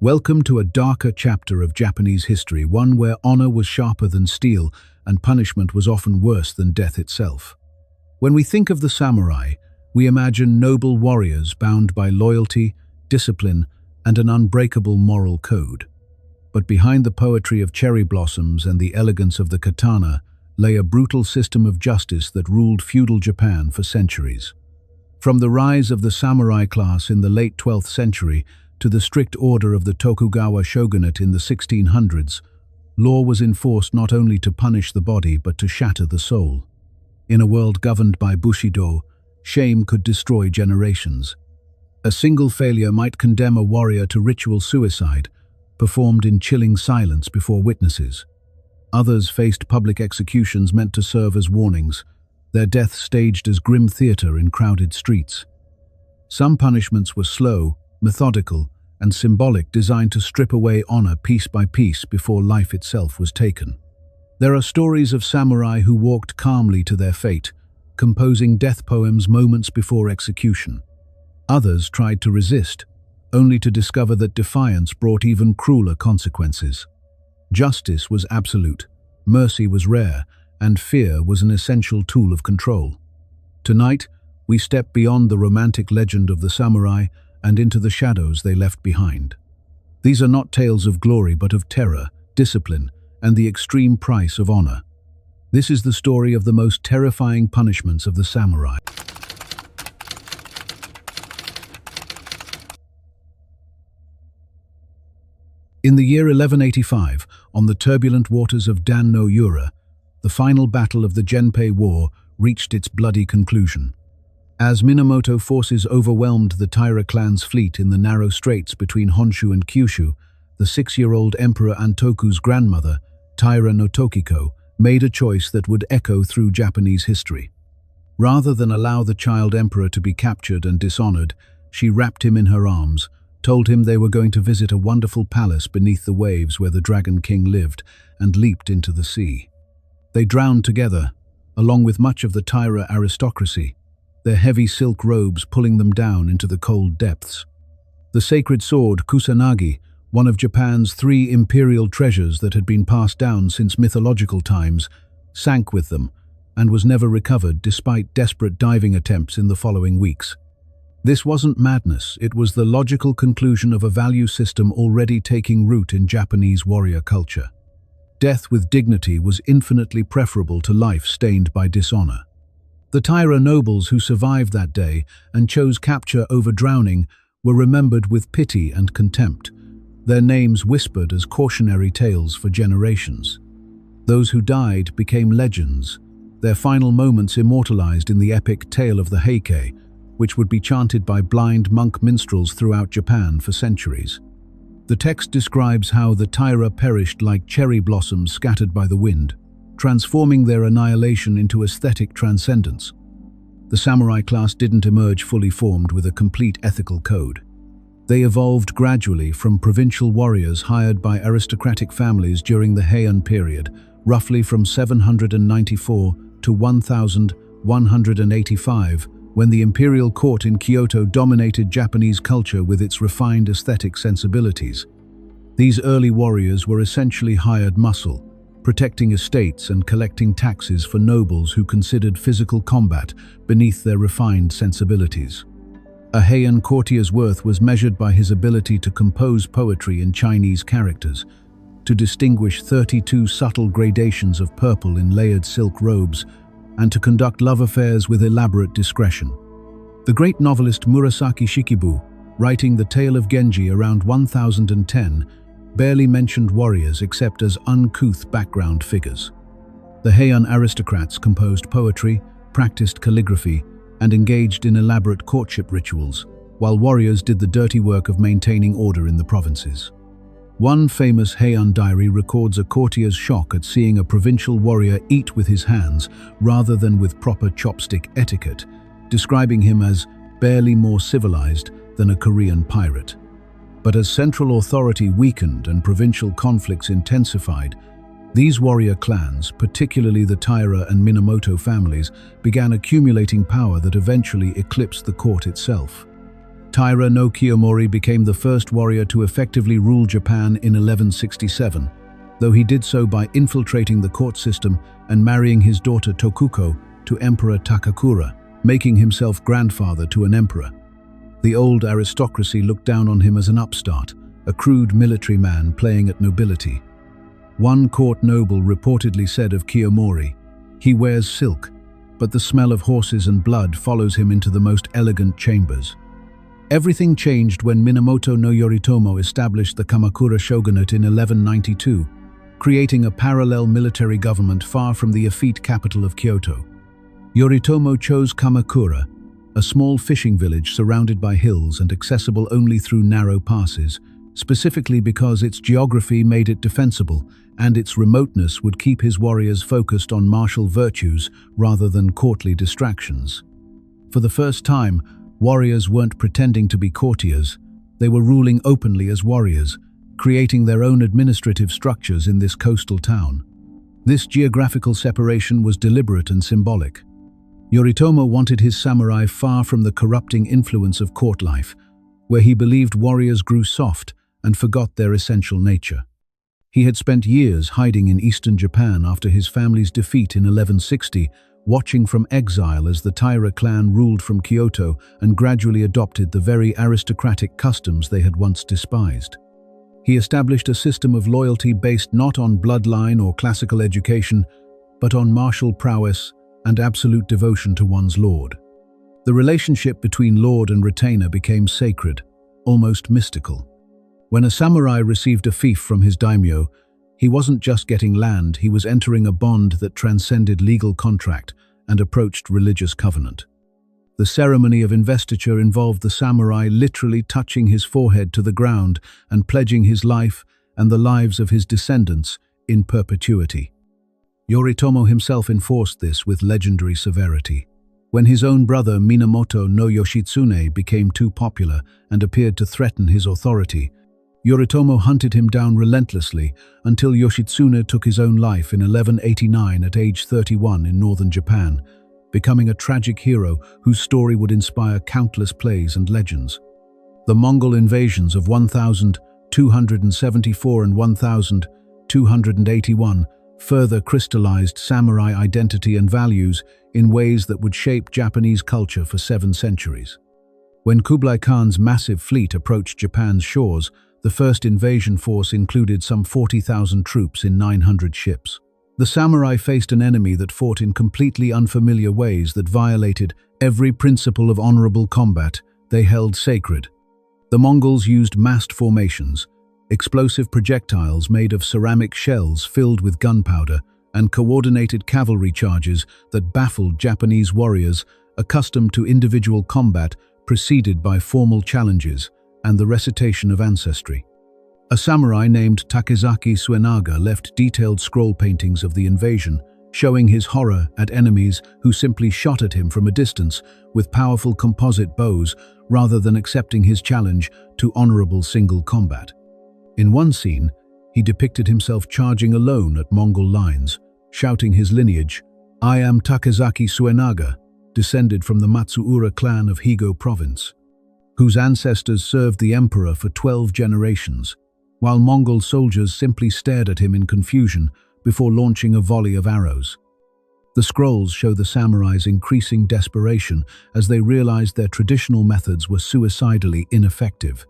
Welcome to a darker chapter of Japanese history, one where honor was sharper than steel and punishment was often worse than death itself. When we think of the samurai, we imagine noble warriors bound by loyalty, discipline, and an unbreakable moral code. But behind the poetry of cherry blossoms and the elegance of the katana lay a brutal system of justice that ruled feudal Japan for centuries. From the rise of the samurai class in the late 12th century to the strict order of the Tokugawa shogunate in the 1600s, law was enforced not only to punish the body but to shatter the soul. In a world governed by Bushido, shame could destroy generations. A single failure might condemn a warrior to ritual suicide, performed in chilling silence before witnesses. Others faced public executions meant to serve as warnings, their death staged as grim theater in crowded streets. Some punishments were slow, methodical, and symbolic, designed to strip away honor piece by piece before life itself was taken. There are stories of samurai who walked calmly to their fate, composing death poems moments before execution. Others tried to resist, only to discover that defiance brought even crueler consequences. Justice was absolute, mercy was rare, and fear was an essential tool of control. Tonight, we step beyond the romantic legend of the samurai and into the shadows they left behind. These are not tales of glory but of terror, discipline, and the extreme price of honor. This is the story of the most terrifying punishments of the samurai. In the year 1185, on the turbulent waters of Dan-no-ura, the final battle of the Genpei War reached its bloody conclusion. As Minamoto forces overwhelmed the Taira clan's fleet in the narrow straits between Honshu and Kyushu, the 6-year-old Emperor Antoku's grandmother, Taira no Tokiko, made a choice that would echo through Japanese history. Rather than allow the child emperor to be captured and dishonored, she wrapped him in her arms, told him they were going to visit a wonderful palace beneath the waves where the Dragon King lived, and leaped into the sea. They drowned together, along with much of the Taira aristocracy, their heavy silk robes pulling them down into the cold depths. The sacred sword, Kusanagi, one of Japan's 3 imperial treasures that had been passed down since mythological times, sank with them and was never recovered despite desperate diving attempts in the following weeks. This wasn't madness, it was the logical conclusion of a value system already taking root in Japanese warrior culture. Death with dignity was infinitely preferable to life stained by dishonor. The Taira nobles who survived that day and chose capture over drowning were remembered with pity and contempt, their names whispered as cautionary tales for generations. Those who died became legends, their final moments immortalized in the epic tale of the Heike, which would be chanted by blind monk-minstrels throughout Japan for centuries. The text describes how the Taira perished like cherry blossoms scattered by the wind, transforming their annihilation into aesthetic transcendence. The samurai class didn't emerge fully formed with a complete ethical code. They evolved gradually from provincial warriors hired by aristocratic families during the Heian period, roughly from 794 to 1185, when the imperial court in Kyoto dominated Japanese culture with its refined aesthetic sensibilities. These early warriors were essentially hired muscle, protecting estates and collecting taxes for nobles who considered physical combat beneath their refined sensibilities. A Heian courtier's worth was measured by his ability to compose poetry in Chinese characters, to distinguish 32 subtle gradations of purple in layered silk robes, and to conduct love affairs with elaborate discretion. The great novelist Murasaki Shikibu, writing the Tale of Genji around 1010, barely mentioned warriors except as uncouth background figures. The Heian aristocrats composed poetry, practiced calligraphy, and engaged in elaborate courtship rituals, while warriors did the dirty work of maintaining order in the provinces. One famous Heian diary records a courtier's shock at seeing a provincial warrior eat with his hands rather than with proper chopstick etiquette, describing him as barely more civilized than a Korean pirate. But as central authority weakened and provincial conflicts intensified, these warrior clans, particularly the Taira and Minamoto families, began accumulating power that eventually eclipsed the court itself. Taira no Kiyomori became the first warrior to effectively rule Japan in 1167, though he did so by infiltrating the court system and marrying his daughter Tokiko to Emperor Takakura, making himself grandfather to an emperor. The old aristocracy looked down on him as an upstart, a crude military man playing at nobility. One court noble reportedly said of Kiyomori, "He wears silk, but the smell of horses and blood follows him into the most elegant chambers." Everything changed when Minamoto no Yoritomo established the Kamakura shogunate in 1192, creating a parallel military government far from the effete capital of Kyoto. Yoritomo chose Kamakura, a small fishing village surrounded by hills and accessible only through narrow passes, specifically because its geography made it defensible, and its remoteness would keep his warriors focused on martial virtues rather than courtly distractions. For the first time, warriors weren't pretending to be courtiers, they were ruling openly as warriors, creating their own administrative structures in this coastal town. This geographical separation was deliberate and symbolic. Yoritomo wanted his samurai far from the corrupting influence of court life, where he believed warriors grew soft and forgot their essential nature. He had spent years hiding in eastern Japan after his family's defeat in 1160, watching from exile as the Taira clan ruled from Kyoto and gradually adopted the very aristocratic customs they had once despised. He established a system of loyalty based not on bloodline or classical education, but on martial prowess and absolute devotion to one's lord. The relationship between lord and retainer became sacred, almost mystical. When a samurai received a fief from his daimyo, he wasn't just getting land, he was entering a bond that transcended legal contract and approached religious covenant. The ceremony of investiture involved the samurai literally touching his forehead to the ground and pledging his life and the lives of his descendants in perpetuity. Yoritomo himself enforced this with legendary severity. When his own brother Minamoto no Yoshitsune became too popular and appeared to threaten his authority, Yoritomo hunted him down relentlessly until Yoshitsune took his own life in 1189 at age 31 in northern Japan, becoming a tragic hero whose story would inspire countless plays and legends. The Mongol invasions of 1274 and 1281 further crystallized samurai identity and values in ways that would shape Japanese culture for 7 centuries. When Kublai Khan's massive fleet approached Japan's shores, the first invasion force included some 40,000 troops in 900 ships. The samurai faced an enemy that fought in completely unfamiliar ways that violated every principle of honorable combat they held sacred. The Mongols used massed formations, explosive projectiles made of ceramic shells filled with gunpowder, and coordinated cavalry charges that baffled Japanese warriors accustomed to individual combat preceded by formal challenges and the recitation of ancestry. A samurai named Takezaki Suenaga left detailed scroll paintings of the invasion, showing his horror at enemies who simply shot at him from a distance with powerful composite bows rather than accepting his challenge to honorable single combat. In one scene, he depicted himself charging alone at Mongol lines, shouting his lineage, "I am Takezaki Suenaga, descended from the Matsuura clan of Higo province, whose ancestors served the emperor for 12 generations, while Mongol soldiers simply stared at him in confusion before launching a volley of arrows." The scrolls show the samurai's increasing desperation as they realized their traditional methods were suicidally ineffective.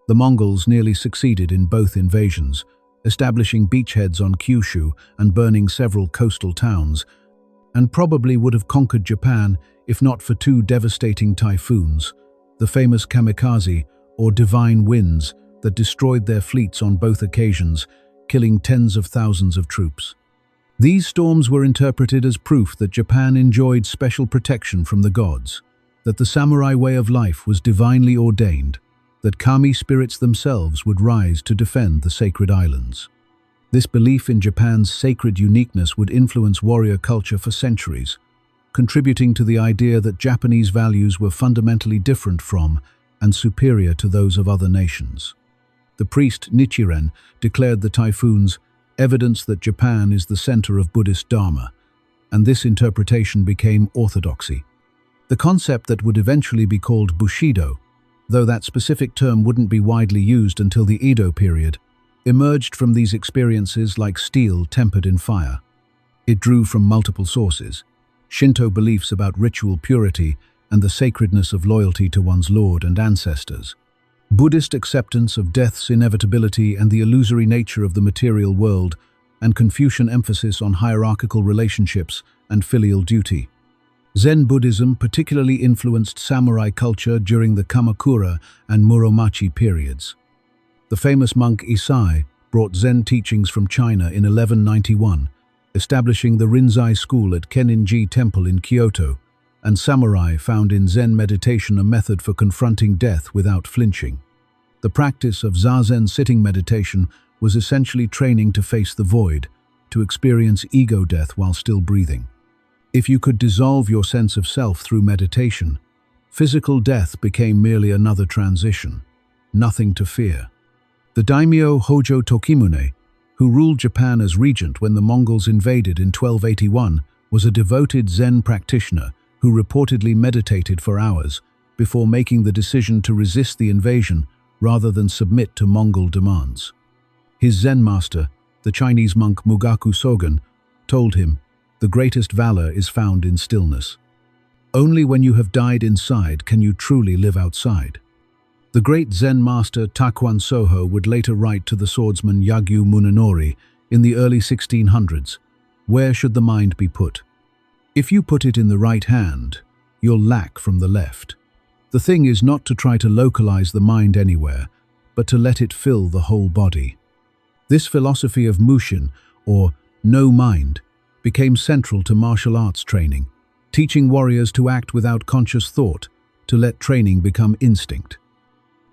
The Mongols nearly succeeded in both invasions, establishing beachheads on Kyushu and burning several coastal towns, and probably would have conquered Japan if not for 2 devastating typhoons, the famous kamikaze, or divine winds, that destroyed their fleets on both occasions, killing tens of thousands of troops. These storms were interpreted as proof that Japan enjoyed special protection from the gods, that the samurai way of life was divinely ordained, that kami spirits themselves would rise to defend the sacred islands. This belief in Japan's sacred uniqueness would influence warrior culture for centuries, contributing to the idea that Japanese values were fundamentally different from and superior to those of other nations. The priest Nichiren declared the typhoons evidence that Japan is the center of Buddhist Dharma, and this interpretation became orthodoxy. The concept that would eventually be called Bushido, though that specific term wouldn't be widely used until the Edo period, emerged from these experiences like steel tempered in fire. It drew from multiple sources: Shinto beliefs about ritual purity and the sacredness of loyalty to one's lord and ancestors, Buddhist acceptance of death's inevitability and the illusory nature of the material world, and Confucian emphasis on hierarchical relationships and filial duty. Zen Buddhism particularly influenced samurai culture during the Kamakura and Muromachi periods. The famous monk Issai brought Zen teachings from China in 1191, establishing the Rinzai school at Kennin-ji Temple in Kyoto, and samurai found in Zen meditation a method for confronting death without flinching. The practice of zazen sitting meditation was essentially training to face the void, to experience ego death while still breathing. If you could dissolve your sense of self through meditation, physical death became merely another transition, nothing to fear. The daimyo Hojo Tokimune, who ruled Japan as regent when the Mongols invaded in 1281, was a devoted Zen practitioner who reportedly meditated for hours before making the decision to resist the invasion rather than submit to Mongol demands. His Zen master, the Chinese monk Mugaku Sogen, told him, "The greatest valor is found in stillness. Only when you have died inside can you truly live outside." The great Zen master Takuan Soho would later write to the swordsman Yagyu Munenori in the early 1600s, "Where should the mind be put? If you put it in the right hand, you'll lack from the left. The thing is not to try to localize the mind anywhere, but to let it fill the whole body." This philosophy of Mushin, or no mind, became central to martial arts training, teaching warriors to act without conscious thought, to let training become instinct.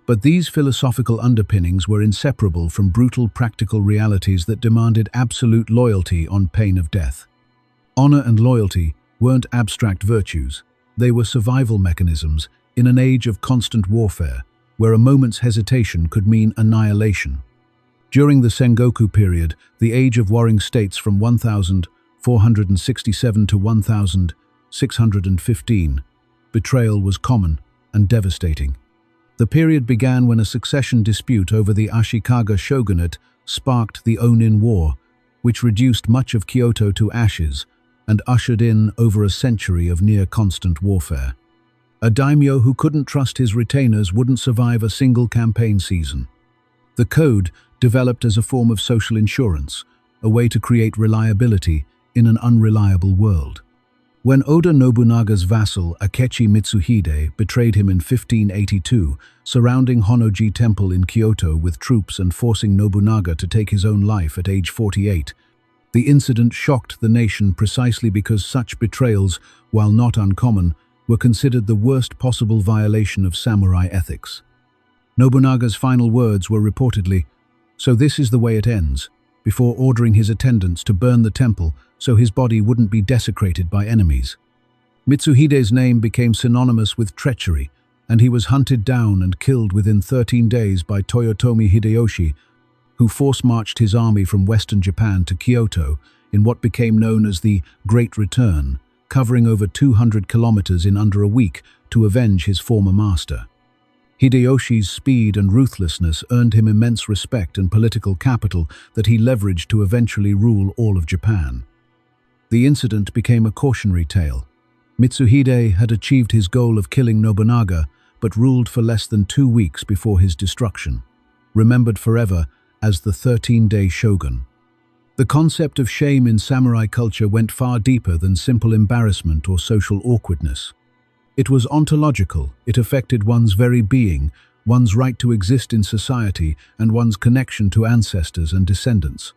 But these philosophical underpinnings were inseparable from brutal practical realities that demanded absolute loyalty on pain of death. Honor and loyalty weren't abstract virtues, they were survival mechanisms in an age of constant warfare, where a moment's hesitation could mean annihilation. During the Sengoku period, the age of warring states from 1467 to 1615, betrayal was common and devastating. The period began when a succession dispute over the Ashikaga shogunate sparked the Onin War, which reduced much of Kyoto to ashes and ushered in over a century of near-constant warfare. A daimyo who couldn't trust his retainers wouldn't survive a single campaign season. The code developed as a form of social insurance, a way to create reliability in an unreliable world. When Oda Nobunaga's vassal Akechi Mitsuhide betrayed him in 1582, surrounding Honnoji Temple in Kyoto with troops and forcing Nobunaga to take his own life at age 48, the incident shocked the nation precisely because such betrayals, while not uncommon, were considered the worst possible violation of samurai ethics. Nobunaga's final words were reportedly, "So this is the way it ends," before ordering his attendants to burn the temple so his body wouldn't be desecrated by enemies. Mitsuhide's name became synonymous with treachery, and he was hunted down and killed within 13 days by Toyotomi Hideyoshi, who force-marched his army from western Japan to Kyoto in what became known as the Great Return, covering over 200 kilometers in under a week to avenge his former master. Hideyoshi's speed and ruthlessness earned him immense respect and political capital that he leveraged to eventually rule all of Japan. The incident became a cautionary tale. Mitsuhide had achieved his goal of killing Nobunaga, but ruled for less than 2 weeks before his destruction, remembered forever as the 13-day shogun. The concept of shame in samurai culture went far deeper than simple embarrassment or social awkwardness. It was ontological. It affected one's very being, one's right to exist in society, and one's connection to ancestors and descendants.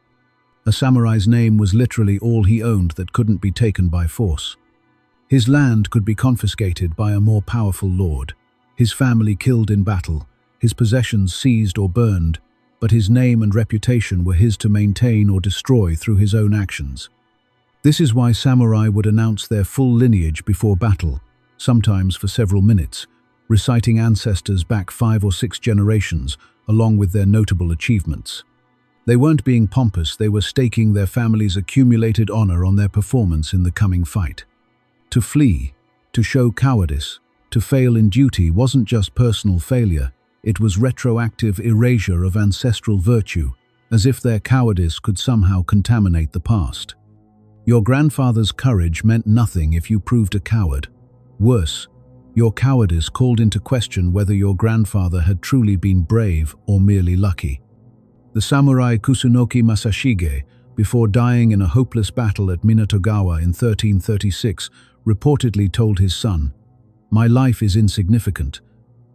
A samurai's name was literally all he owned that couldn't be taken by force. His land could be confiscated by a more powerful lord, his family killed in battle, his possessions seized or burned, but his name and reputation were his to maintain or destroy through his own actions. This is why samurai would announce their full lineage before battle, sometimes for several minutes, reciting ancestors back 5 or 6 generations, along with their notable achievements. They weren't being pompous, they were staking their family's accumulated honor on their performance in the coming fight. To flee, to show cowardice, To fail in duty wasn't just personal failure, it was retroactive erasure of ancestral virtue, as if their cowardice could somehow contaminate the past. Your grandfather's courage meant nothing if you proved a coward. Worse, your cowardice called into question whether your grandfather had truly been brave or merely lucky. The samurai Kusanagi Masashige, before dying in a hopeless battle at Minato-gawa in 1336, reportedly told his son, "My life is insignificant,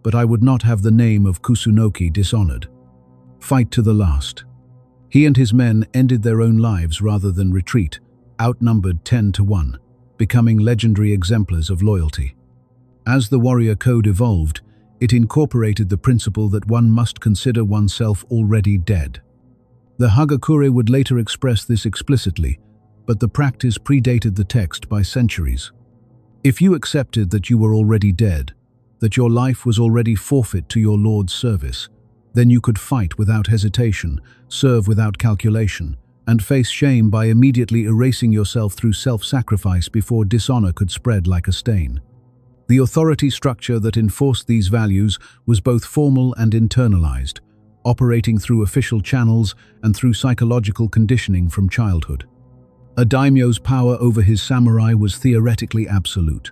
but I would not have the name of Kusunoki dishonored." Fight to the last. He and his men ended their own lives rather than retreat, outnumbered 10-1, becoming legendary exemplars of loyalty. As the warrior code evolved, it incorporated the principle that one must consider oneself already dead. The Hagakure would later express this explicitly, but the practice predated the text by centuries. If you accepted that you were already dead, that your life was already forfeit to your Lord's service, then you could fight without hesitation, serve without calculation, and face shame by immediately erasing yourself through self-sacrifice before dishonor could spread like a stain. The authority structure that enforced these values was both formal and internalized, operating through official channels and through psychological conditioning from childhood. A daimyo's power over his samurai was theoretically absolute.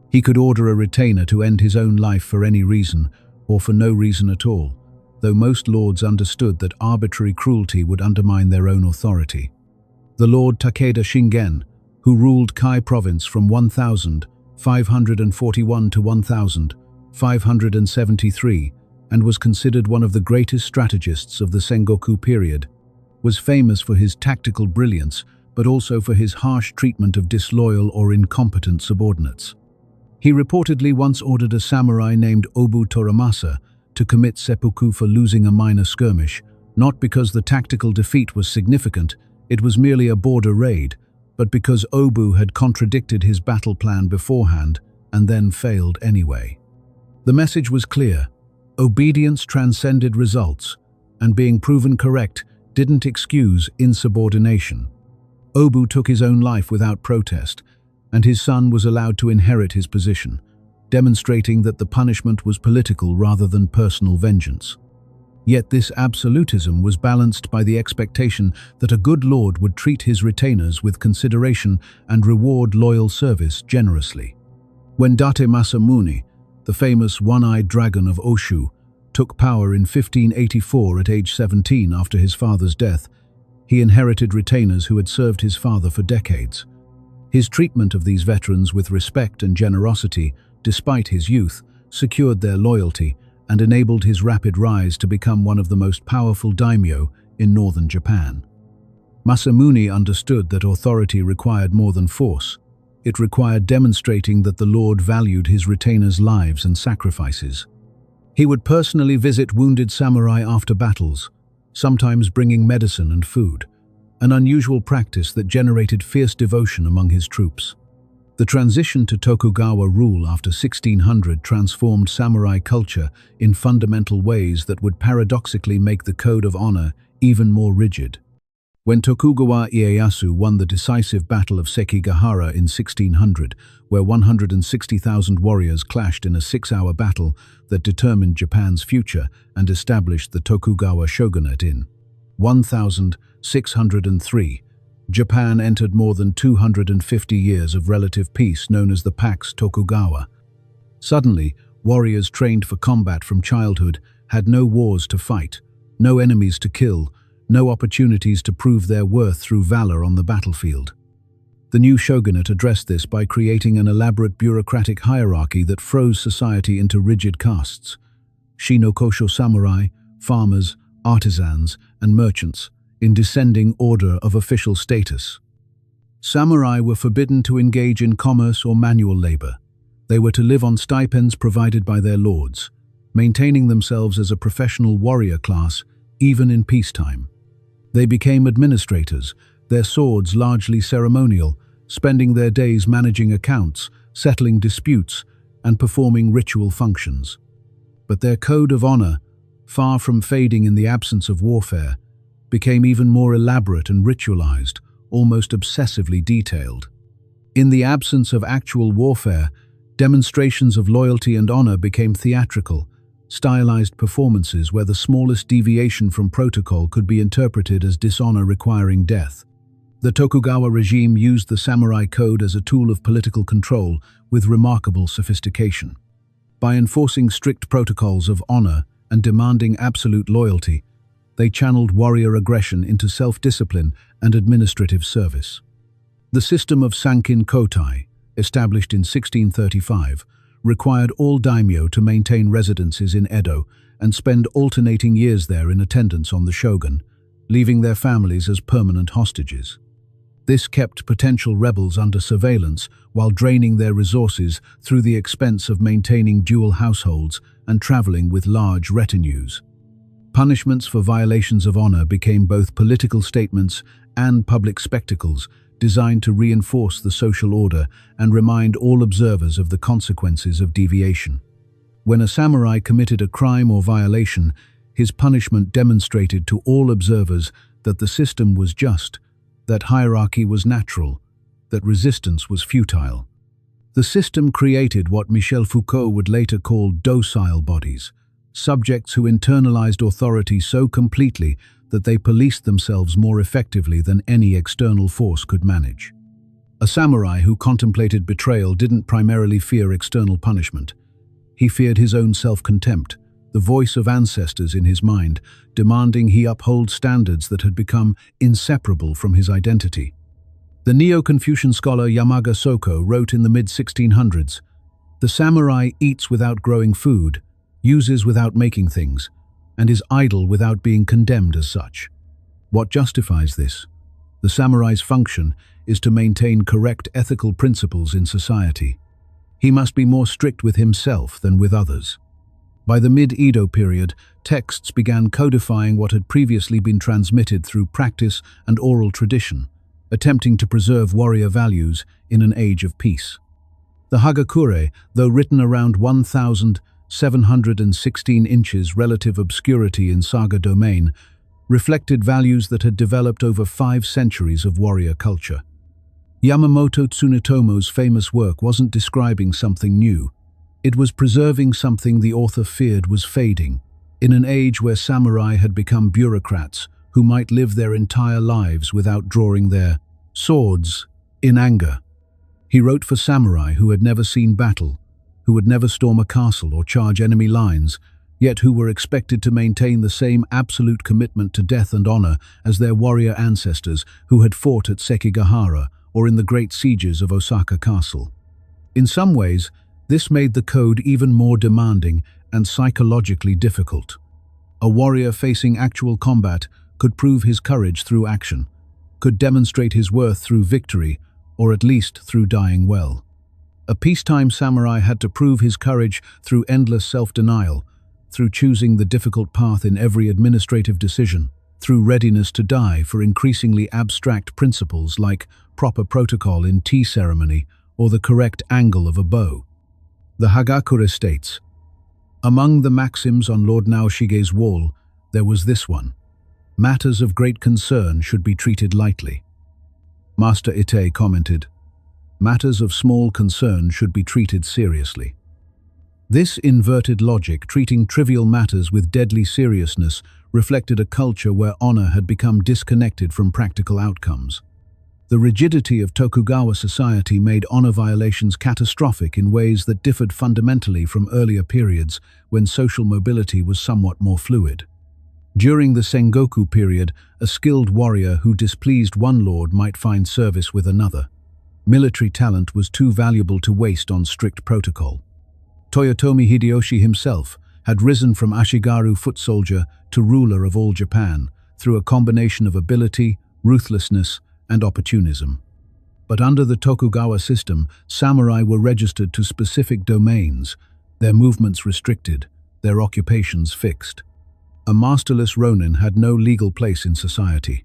He could order a retainer to end his own life for any reason, or for no reason at all, though most lords understood that arbitrary cruelty would undermine their own authority. The Lord Takeda Shingen, who ruled Kai province from 1541 to 1573, and was considered one of the greatest strategists of the Sengoku period, was famous for his tactical brilliance, but also for his harsh treatment of disloyal or incompetent subordinates. He reportedly once ordered a samurai named Obu Toramasa to commit seppuku for losing a minor skirmish, not because the tactical defeat was significant, it was merely a border raid, but because Obu had contradicted his battle plan beforehand and then failed anyway. The message was clear: obedience transcended results, and being proven correct didn't excuse insubordination. Obu took his own life without protest, and his son was allowed to inherit his position, demonstrating that the punishment was political rather than personal vengeance. Yet this absolutism was balanced by the expectation that a good lord would treat his retainers with consideration and reward loyal service generously. When Date Masamune, the famous one-eyed dragon of Oshu, took power in 1584 at age 17 after his father's death, he inherited retainers who had served his father for decades. His treatment of these veterans with respect and generosity, despite his youth, secured their loyalty and enabled his rapid rise to become one of the most powerful daimyo in northern Japan. Masamune understood that authority required more than force. It required demonstrating that the lord valued his retainers' lives and sacrifices. He would personally visit wounded samurai after battles, sometimes bringing medicine and food, an unusual practice that generated fierce devotion among his troops. The transition to Tokugawa rule after 1600 transformed samurai culture in fundamental ways that would paradoxically make the code of honor even more rigid. When Tokugawa Ieyasu won the decisive Battle of Sekigahara in 1600, where 160,000 warriors clashed in a 6-hour battle that determined Japan's future and established the Tokugawa shogunate in 1603, Japan entered more than 250 years of relative peace known as the Pax Tokugawa. Suddenly, warriors trained for combat from childhood had no wars to fight, no enemies to kill, no opportunities to prove their worth through valor on the battlefield. The new shogunate addressed this by creating an elaborate bureaucratic hierarchy that froze society into rigid castes: Shinokosho samurai, farmers, artisans, and merchants, in descending order of official status. Samurai were forbidden to engage in commerce or manual labor. They were to live on stipends provided by their lords, maintaining themselves as a professional warrior class even in peacetime. They became administrators, their swords largely ceremonial, spending their days managing accounts, settling disputes, and performing ritual functions. But their code of honor, far from fading in the absence of warfare, became even more elaborate and ritualized, almost obsessively detailed. In the absence of actual warfare, Demonstrations of loyalty and honor became theatrical, stylized performances where the smallest deviation from protocol could be interpreted as dishonor requiring death. The Tokugawa regime used the samurai code as a tool of political control with remarkable sophistication. By enforcing strict protocols of honor and demanding absolute loyalty, they channeled warrior aggression into self-discipline and administrative service. The system of sankin kotai, established in 1635, required all daimyo to maintain residences in Edo and spend alternating years there in attendance on the shogun, leaving their families as permanent hostages. This kept potential rebels under surveillance while draining their resources through the expense of maintaining dual households and traveling with large retinues. Punishments for violations of honor became both political statements and public spectacles designed to reinforce the social order and remind all observers of the consequences of deviation. When a samurai committed a crime or violation, his punishment demonstrated to all observers that the system was just, that hierarchy was natural, that resistance was futile. The system created what Michel Foucault would later call docile bodies, subjects who internalized authority so completely that they policed themselves more effectively than any external force could manage. A samurai who contemplated betrayal didn't primarily fear external punishment. He feared his own self-contempt, the voice of ancestors in his mind, demanding he uphold standards that had become inseparable from his identity. The Neo-Confucian scholar Yamaga Soko wrote in the mid-1600s, "The samurai eats without growing food, uses without making things, and is idle without being condemned as such." What justifies this? The samurai's function is to maintain correct ethical principles in society. He must be more strict with himself than with others. By the mid-Edo period, texts began codifying what had previously been transmitted through practice and oral tradition, attempting to preserve warrior values in an age of peace. The Hagakure, though written around 1,716 inches relative obscurity in saga domain, reflected values that had developed over 5 centuries of warrior culture. Yamamoto Tsunetomo's famous work wasn't describing something new. It was preserving something the author feared was fading, in an age where samurai had become bureaucrats who might live their entire lives without drawing their swords in anger. He wrote for samurai who had never seen battle, who would never storm a castle or charge enemy lines, yet who were expected to maintain the same absolute commitment to death and honor as their warrior ancestors who had fought at Sekigahara or in the great sieges of Osaka Castle. In some ways, this made the code even more demanding and psychologically difficult. A warrior facing actual combat could prove his courage through action, could demonstrate his worth through victory, or at least through dying well. A peacetime samurai had to prove his courage through endless self-denial, through choosing the difficult path in every administrative decision, through readiness to die for increasingly abstract principles like proper protocol in tea ceremony or the correct angle of a bow. The Hagakure states, "Among the maxims on Lord Naoshige's wall, there was this one: matters of great concern should be treated lightly." Master Ite commented, "Matters of small concern should be treated seriously." This inverted logic, treating trivial matters with deadly seriousness, reflected a culture where honor had become disconnected from practical outcomes. The rigidity of Tokugawa society made honor violations catastrophic in ways that differed fundamentally from earlier periods when social mobility was somewhat more fluid. During the Sengoku period, a skilled warrior who displeased one lord might find service with another. Military talent was too valuable to waste on strict protocol. Toyotomi Hideyoshi himself had risen from Ashigaru foot soldier to ruler of all Japan through a combination of ability, ruthlessness, and opportunism. But under the Tokugawa system, samurai were registered to specific domains, their movements restricted, their occupations fixed. A masterless ronin had no legal place in society.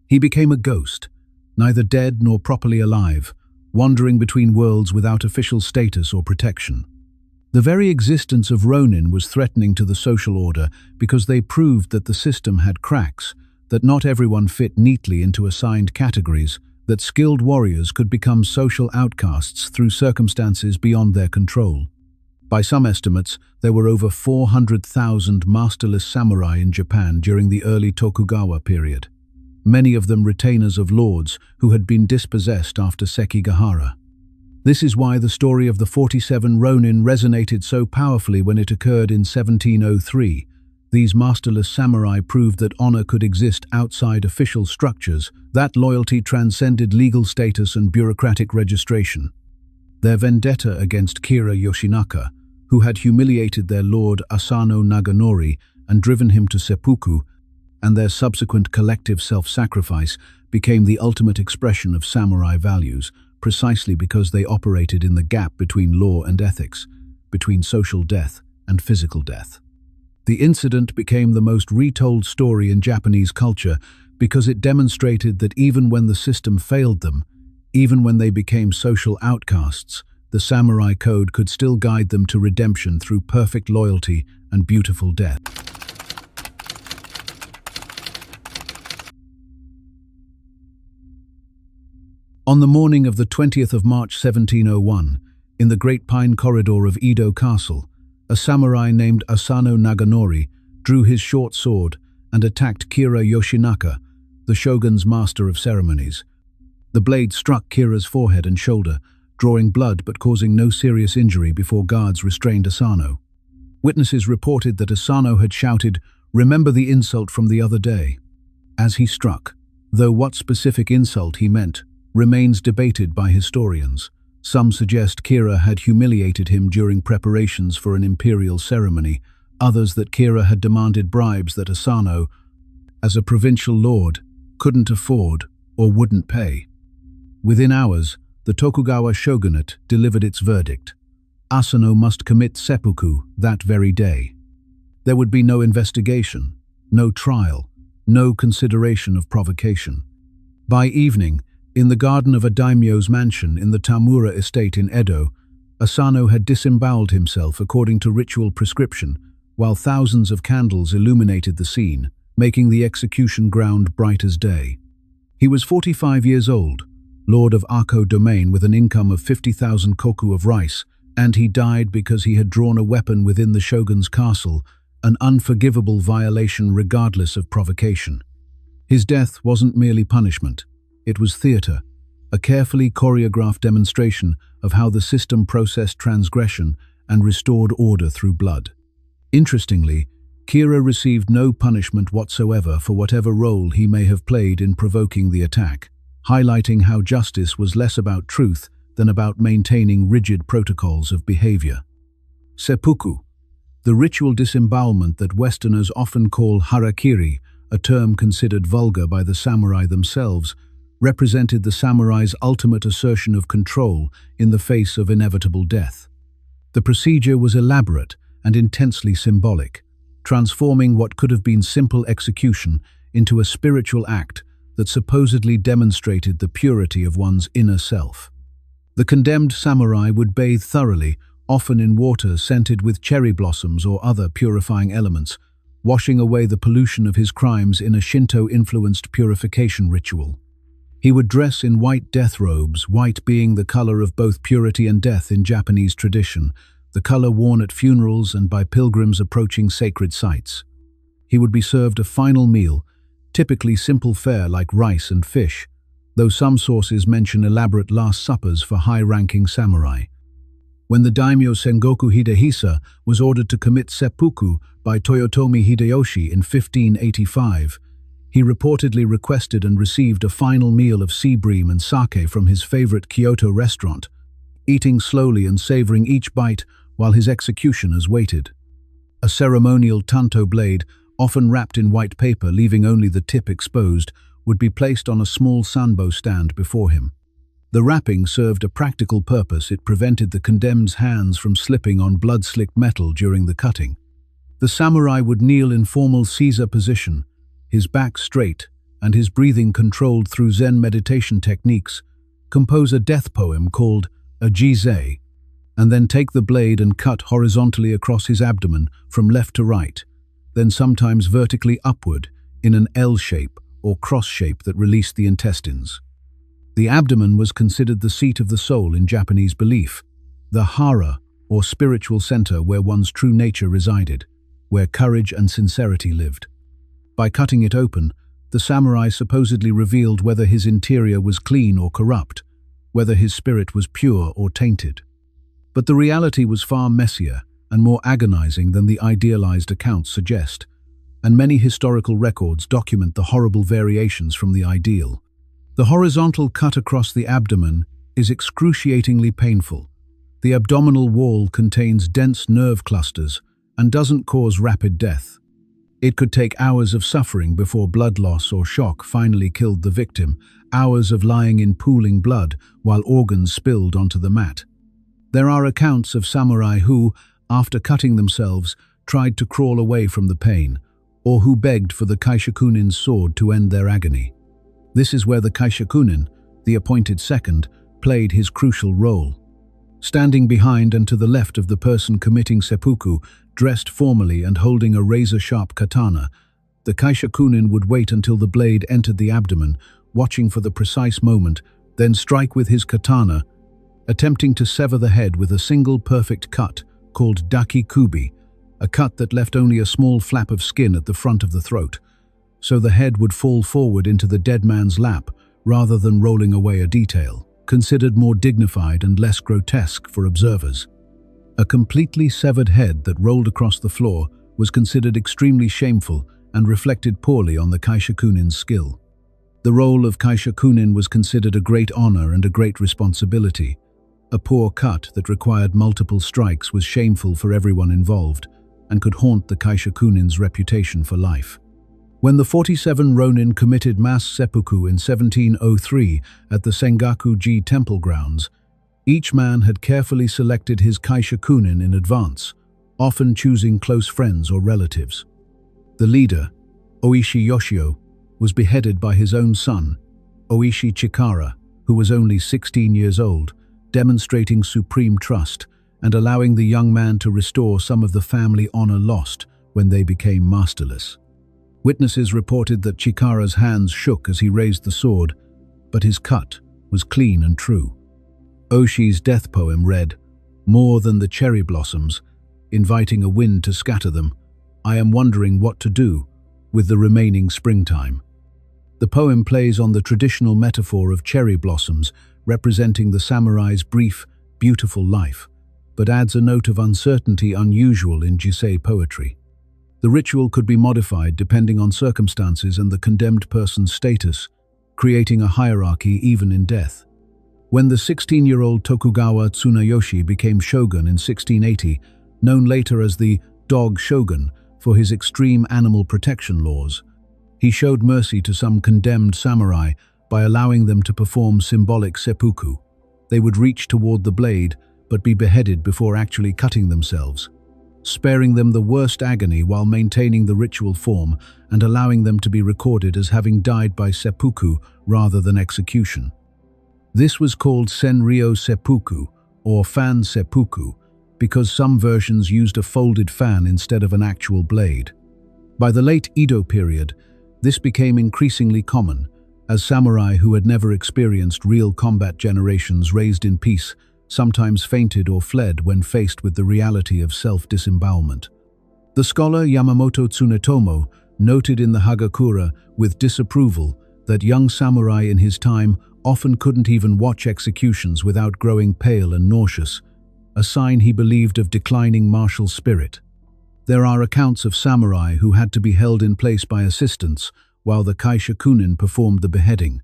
He became a ghost, neither dead nor properly alive, wandering between worlds without official status or protection. The very existence of ronin was threatening to the social order because they proved that the system had cracks, that not everyone fit neatly into assigned categories, that skilled warriors could become social outcasts through circumstances beyond their control. By some estimates, there were over 400,000 masterless samurai in Japan during the early Tokugawa period, many of them retainers of lords who had been dispossessed after Sekigahara. This is why the story of the 47 Ronin resonated so powerfully when it occurred in 1703. These masterless samurai proved that honor could exist outside official structures, that loyalty transcended legal status and bureaucratic registration. Their vendetta against Kira Yoshinaka, who had humiliated their lord Asano Naganori and driven him to seppuku, and their subsequent collective self-sacrifice became the ultimate expression of samurai values, precisely because they operated in the gap between law and ethics, between social death and physical death. The incident became the most retold story in Japanese culture because it demonstrated that even when the system failed them, even when they became social outcasts, the samurai code could still guide them to redemption through perfect loyalty and beautiful death. On the morning of the 20th of March 1701, in the Great Pine Corridor of Edo Castle, a samurai named Asano Naganori drew his short sword and attacked Kira Yoshinaka, the shogun's master of ceremonies. The blade struck Kira's forehead and shoulder, drawing blood but causing no serious injury before guards restrained Asano. Witnesses reported that Asano had shouted, "Remember the insult from the other day," as he struck, though what specific insult he meant remains debated by historians. Some suggest Kira had humiliated him during preparations for an imperial ceremony, others that Kira had demanded bribes that Asano, as a provincial lord, couldn't afford or wouldn't pay. Within hours, the Tokugawa shogunate delivered its verdict. Asano must commit seppuku that very day. There would be no investigation, no trial, no consideration of provocation. By evening, in the garden of a daimyo's mansion in the Tamura estate in Edo, Asano had disemboweled himself according to ritual prescription, while thousands of candles illuminated the scene, making the execution ground bright as day. He was 45 years old, lord of Ako domain with an income of 50,000 koku of rice, and he died because he had drawn a weapon within the shogun's castle, an unforgivable violation regardless of provocation. His death wasn't merely punishment. It was theater, a carefully choreographed demonstration of how the system processed transgression and restored order through blood. Interestingly, Kira received no punishment whatsoever for whatever role he may have played in provoking the attack, highlighting how justice was less about truth than about maintaining rigid protocols of behavior. Seppuku, the ritual disembowelment that Westerners often call harakiri, a term considered vulgar by the samurai themselves, represented the samurai's ultimate assertion of control in the face of inevitable death. The procedure was elaborate and intensely symbolic, transforming what could have been simple execution into a spiritual act that supposedly demonstrated the purity of one's inner self. The condemned samurai would bathe thoroughly, often in water scented with cherry blossoms or other purifying elements, washing away the pollution of his crimes in a Shinto-influenced purification ritual. He would dress in white death robes, white being the color of both purity and death in Japanese tradition, the color worn at funerals and by pilgrims approaching sacred sites. He would be served a final meal, typically simple fare like rice and fish, though some sources mention elaborate last suppers for high-ranking samurai. When the daimyo Sengoku Hidehisa was ordered to commit seppuku by Toyotomi Hideyoshi in 1585, he reportedly requested and received a final meal of sea bream and sake from his favorite Kyoto restaurant, eating slowly and savoring each bite while his executioners waited. A ceremonial tanto blade, often wrapped in white paper leaving only the tip exposed, would be placed on a small sanbo stand before him. The wrapping served a practical purpose. It prevented the condemned's hands from slipping on blood-slicked metal during the cutting. The samurai would kneel in formal Caesar position, his back straight and his breathing controlled through Zen meditation techniques, compose a death poem called a jizei, and then take the blade and cut horizontally across his abdomen from left to right, then sometimes vertically upward in an L shape or cross shape that released the intestines. The abdomen was considered the seat of the soul in Japanese belief, the hara, or spiritual center where one's true nature resided, where courage and sincerity lived. By cutting it open, the samurai supposedly revealed whether his interior was clean or corrupt, whether his spirit was pure or tainted. But the reality was far messier and more agonizing than the idealized accounts suggest, and many historical records document the horrible variations from the ideal. The horizontal cut across the abdomen is excruciatingly painful. The abdominal wall contains dense nerve clusters and doesn't cause rapid death. It could take hours of suffering before blood loss or shock finally killed the victim, hours of lying in pooling blood while organs spilled onto the mat. There are accounts of samurai who, after cutting themselves, tried to crawl away from the pain, or who begged for the kaishakunin's sword to end their agony. This is where the kaishakunin, the appointed second, played his crucial role. Standing behind and to the left of the person committing seppuku, dressed formally and holding a razor-sharp katana, the kaishakunin would wait until the blade entered the abdomen, watching for the precise moment, then strike with his katana, attempting to sever the head with a single perfect cut called daki-kubi, a cut that left only a small flap of skin at the front of the throat, so the head would fall forward into the dead man's lap rather than rolling away, a detail considered more dignified and less grotesque for observers. A completely severed head that rolled across the floor was considered extremely shameful and reflected poorly on the kaishakunin's skill. The role of kaishakunin was considered a great honor and a great responsibility. A poor cut that required multiple strikes was shameful for everyone involved and could haunt the kaishakunin's reputation for life. When the 47 Ronin committed mass seppuku in 1703 at the Sengaku-ji temple grounds, each man had carefully selected his kaishakunin in advance, often choosing close friends or relatives. The leader, Oishi Yoshio, was beheaded by his own son, Oishi Chikara, who was only 16 years old, demonstrating supreme trust and allowing the young man to restore some of the family honor lost when they became masterless. Witnesses reported that Chikara's hands shook as he raised the sword, but his cut was clean and true. Oshi's death poem read, "More than the cherry blossoms, inviting a wind to scatter them, I am wondering what to do with the remaining springtime." The poem plays on the traditional metaphor of cherry blossoms, representing the samurai's brief, beautiful life, but adds a note of uncertainty unusual in Jisei poetry. The ritual could be modified depending on circumstances and the condemned person's status, creating a hierarchy even in death. When the 16-year-old Tokugawa Tsunayoshi became shogun in 1680, known later as the Dog Shogun for his extreme animal protection laws, he showed mercy to some condemned samurai by allowing them to perform symbolic seppuku. They would reach toward the blade but be beheaded before actually cutting themselves, sparing them the worst agony while maintaining the ritual form and allowing them to be recorded as having died by seppuku rather than execution. This was called senryo seppuku, or fan seppuku, because some versions used a folded fan instead of an actual blade. By the late Edo period, this became increasingly common, as samurai who had never experienced real combat generations raised in peace sometimes fainted or fled when faced with the reality of self-disembowelment. The scholar Yamamoto Tsunetomo noted in the Hagakure with disapproval that young samurai in his time often couldn't even watch executions without growing pale and nauseous, a sign he believed of declining martial spirit. There are accounts of samurai who had to be held in place by assistants while the kaishakunin performed the beheading,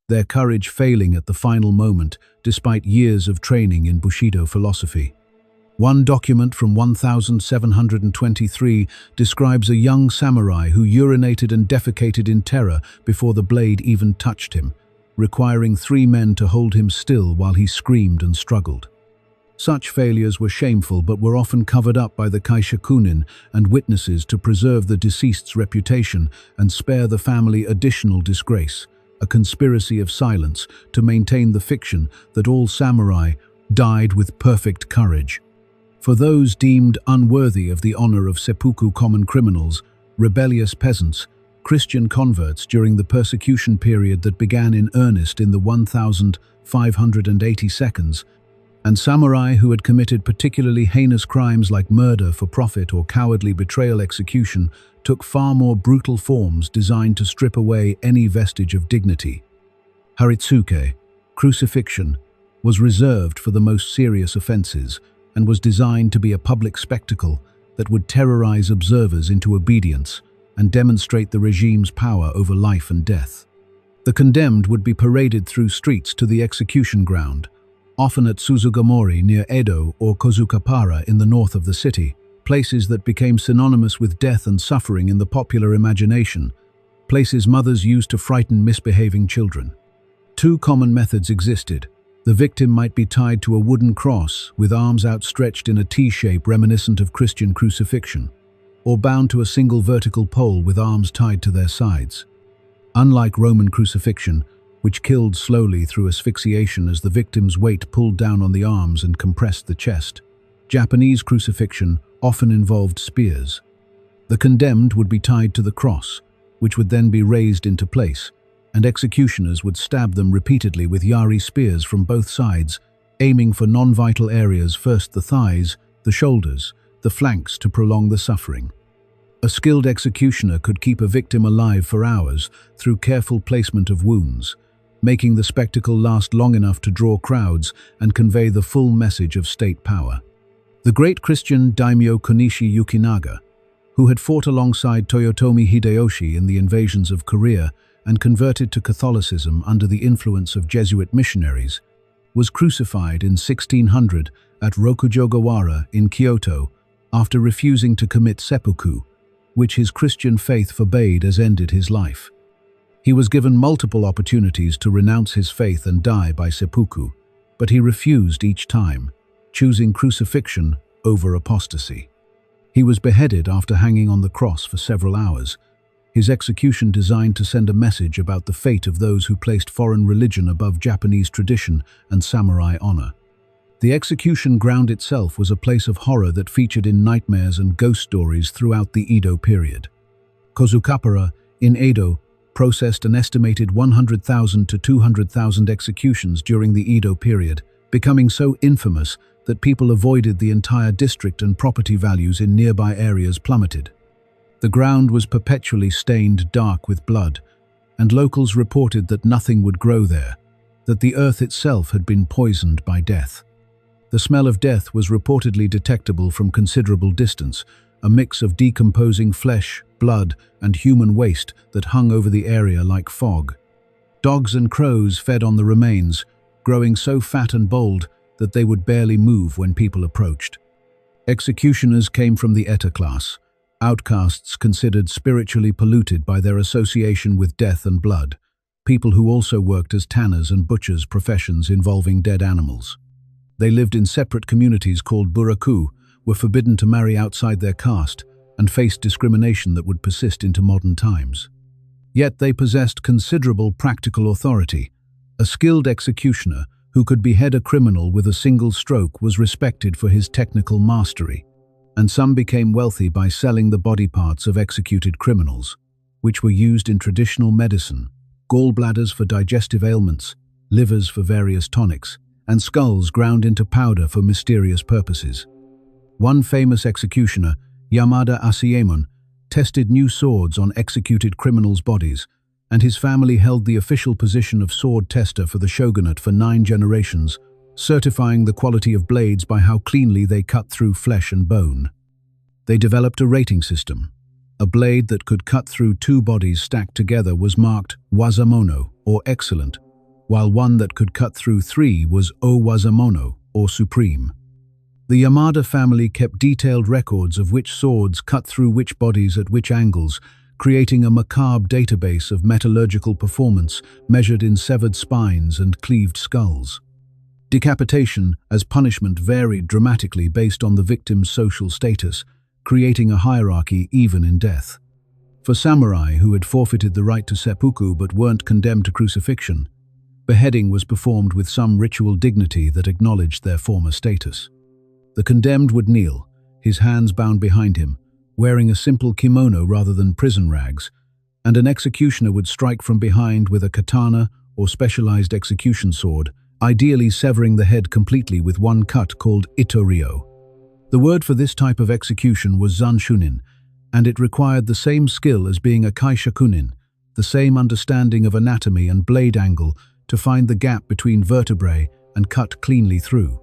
their courage failing at the final moment despite years of training in Bushido philosophy. One document from 1723 describes a young samurai who urinated and defecated in terror before the blade even touched him, requiring 3 men to hold him still while he screamed and struggled. Such failures were shameful but were often covered up by the kaishakunin and witnesses to preserve the deceased's reputation and spare the family additional disgrace, a conspiracy of silence to maintain the fiction that all samurai died with perfect courage. For those deemed unworthy of the honor of seppuku common criminals, rebellious peasants, Christian converts during the persecution period that began in earnest in the 1582, and samurai who had committed particularly heinous crimes like murder for profit or cowardly betrayal execution took far more brutal forms designed to strip away any vestige of dignity. Haritsuke, crucifixion, was reserved for the most serious offenses and was designed to be a public spectacle that would terrorize observers into obedience and demonstrate the regime's power over life and death. The condemned would be paraded through streets to the execution ground, often at Suzugamori near Edo or Kozukapara in the north of the city, places that became synonymous with death and suffering in the popular imagination, places mothers used to frighten misbehaving children. Two common methods existed. The victim might be tied to a wooden cross with arms outstretched in a T-shape reminiscent of Christian crucifixion, or bound to a single vertical pole with arms tied to their sides. Unlike Roman crucifixion, which killed slowly through asphyxiation as the victim's weight pulled down on the arms and compressed the chest, Japanese crucifixion often involved spears. The condemned would be tied to the cross, which would then be raised into place, and executioners would stab them repeatedly with yari spears from both sides, aiming for non-vital areas, first the thighs, the shoulders, the flanks, to prolong the suffering. A skilled executioner could keep a victim alive for hours through careful placement of wounds, making the spectacle last long enough to draw crowds and convey the full message of state power. The great Christian daimyo Konishi Yukinaga, who had fought alongside Toyotomi Hideyoshi in the invasions of Korea and converted to Catholicism under the influence of Jesuit missionaries, was crucified in 1600 at Rokujogawara in Kyoto after refusing to commit seppuku, which his Christian faith forbade, as ended his life. He was given multiple opportunities to renounce his faith and die by seppuku, but he refused each time, choosing crucifixion over apostasy. He was beheaded after hanging on the cross for several hours, his execution designed to send a message about the fate of those who placed foreign religion above Japanese tradition and samurai honor. The execution ground itself was a place of horror that featured in nightmares and ghost stories throughout the Edo period. Kozukapara, in Edo, processed an estimated 100,000 to 200,000 executions during the Edo period, becoming so infamous that people avoided the entire district and property values in nearby areas plummeted. The ground was perpetually stained dark with blood, and locals reported that nothing would grow there, that the earth itself had been poisoned by death. The smell of death was reportedly detectable from considerable distance, a mix of decomposing flesh, blood, and human waste that hung over the area like fog. Dogs and crows fed on the remains, growing so fat and bold that they would barely move when people approached. Executioners came from the Eta class, outcasts considered spiritually polluted by their association with death and blood, people who also worked as tanners and butchers, professions involving dead animals. They lived in separate communities called buraku, were forbidden to marry outside their caste, and faced discrimination that would persist into modern times. Yet they possessed considerable practical authority. A skilled executioner who could behead a criminal with a single stroke was respected for his technical mastery, and some became wealthy by selling the body parts of executed criminals, which were used in traditional medicine, gallbladders for digestive ailments, livers for various tonics, and skulls ground into powder for mysterious purposes. One famous executioner, Yamada Asayemon, tested new swords on executed criminals' bodies, and his family held the official position of sword tester for the shogunate for 9 generations, certifying the quality of blades by how cleanly they cut through flesh and bone. They developed a rating system. A blade that could cut through 2 bodies stacked together was marked wazamono, or excellent, while one that could cut through 3 was o-wazamono, or supreme. The Yamada family kept detailed records of which swords cut through which bodies at which angles, creating a macabre database of metallurgical performance measured in severed spines and cleaved skulls. Decapitation as punishment varied dramatically based on the victim's social status, creating a hierarchy even in death. For samurai who had forfeited the right to seppuku but weren't condemned to crucifixion, beheading was performed with some ritual dignity that acknowledged their former status. The condemned would kneel, his hands bound behind him, wearing a simple kimono rather than prison rags, and an executioner would strike from behind with a katana or specialized execution sword, ideally severing the head completely with one cut called itoryo. The word for this type of execution was zanshunin, and it required the same skill as being a kaishakunin, the same understanding of anatomy and blade angle to find the gap between vertebrae and cut cleanly through.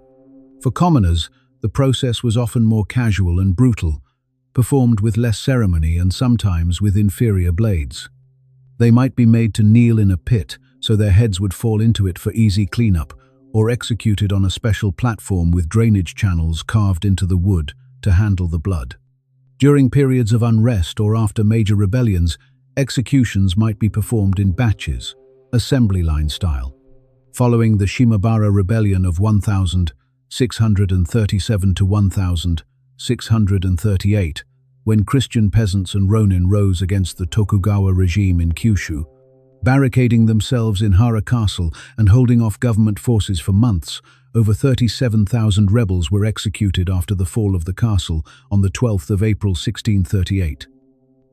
For commoners, the process was often more casual and brutal, performed with less ceremony and sometimes with inferior blades. They might be made to kneel in a pit so their heads would fall into it for easy cleanup, or executed on a special platform with drainage channels carved into the wood to handle the blood. During periods of unrest or after major rebellions, executions might be performed in batches, assembly line style. Following the Shimabara Rebellion of 1637 to 1638, when Christian peasants and ronin rose against the Tokugawa regime in Kyushu, barricading themselves in Hara Castle and holding off government forces for months, over 37,000 rebels were executed after the fall of the castle on the 12th of April 1638.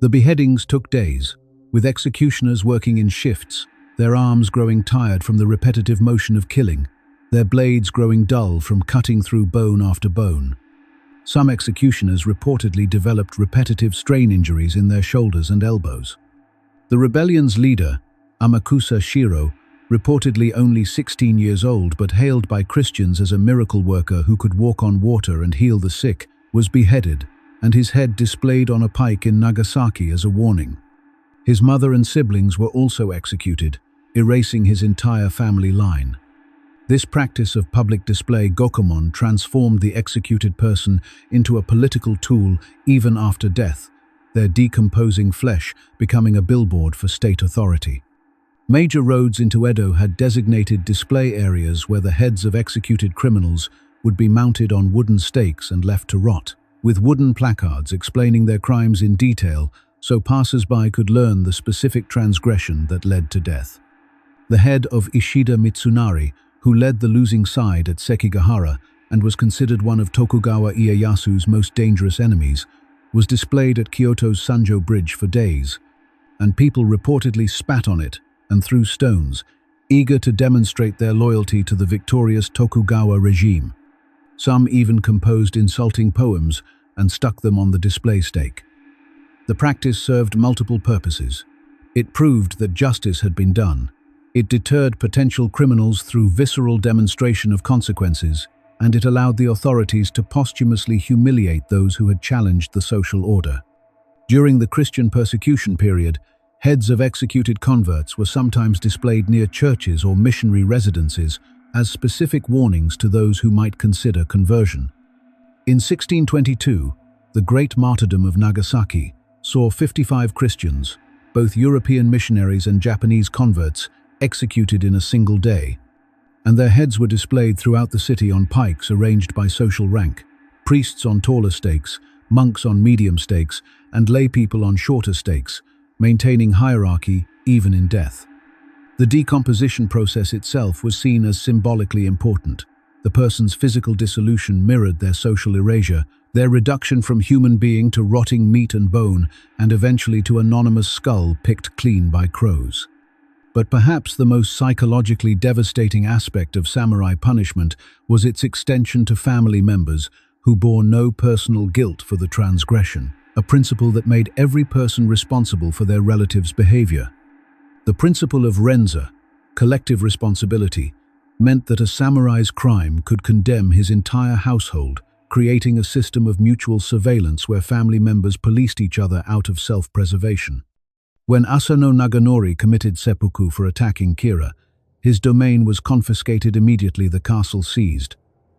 The beheadings took days, with executioners working in shifts, their arms growing tired from the repetitive motion of killing, their blades growing dull from cutting through bone after bone. Some executioners reportedly developed repetitive strain injuries in their shoulders and elbows. The rebellion's leader, Amakusa Shiro, reportedly only 16 years old but hailed by Christians as a miracle worker who could walk on water and heal the sick, was beheaded, and his head displayed on a pike in Nagasaki as a warning. His mother and siblings were also executed, erasing his entire family line. This practice of public display gokomon transformed the executed person into a political tool even after death, their decomposing flesh becoming a billboard for state authority. Major roads into Edo had designated display areas where the heads of executed criminals would be mounted on wooden stakes and left to rot, with wooden placards explaining their crimes in detail so passers-by could learn the specific transgression that led to death. The head of Ishida Mitsunari, who led the losing side at Sekigahara and was considered one of Tokugawa Ieyasu's most dangerous enemies, was displayed at Kyoto's Sanjo Bridge for days, and people reportedly spat on it and threw stones, eager to demonstrate their loyalty to the victorious Tokugawa regime. Some even composed insulting poems and stuck them on the display stake. The practice served multiple purposes. It proved that justice had been done. It deterred potential criminals through visceral demonstration of consequences, and it allowed the authorities to posthumously humiliate those who had challenged the social order. During the Christian persecution period, heads of executed converts were sometimes displayed near churches or missionary residences as specific warnings to those who might consider conversion. In 1622, the Great Martyrdom of Nagasaki saw 55 Christians, both European missionaries and Japanese converts, executed in a single day, and their heads were displayed throughout the city on pikes arranged by social rank, priests on taller stakes, monks on medium stakes, and lay people on shorter stakes, maintaining hierarchy even in death. The decomposition process itself was seen as symbolically important. The person's physical dissolution mirrored their social erasure, their reduction from human being to rotting meat and bone, and eventually to anonymous skull picked clean by crows. But perhaps the most psychologically devastating aspect of samurai punishment was its extension to family members who bore no personal guilt for the transgression, a principle that made every person responsible for their relatives' behavior. The principle of renza, collective responsibility, meant that a samurai's crime could condemn his entire household, creating a system of mutual surveillance where family members policed each other out of self-preservation. When Asano Naganori committed seppuku for attacking Kira, his domain was confiscated immediately, the castle seized,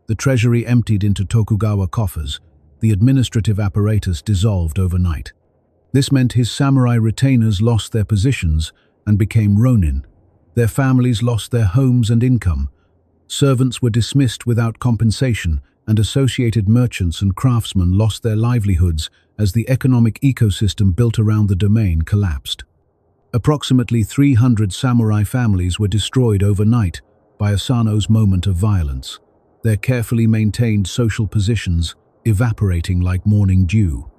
the treasury emptied into Tokugawa coffers, the administrative apparatus dissolved overnight. This meant his samurai retainers lost their positions and became ronin. Their families lost their homes and income. Servants were dismissed without compensation, and associated merchants and craftsmen lost their livelihoods as the economic ecosystem built around the domain collapsed. Approximately 300 samurai families were destroyed overnight by Asano's moment of violence, their carefully maintained social positions evaporating like morning dew.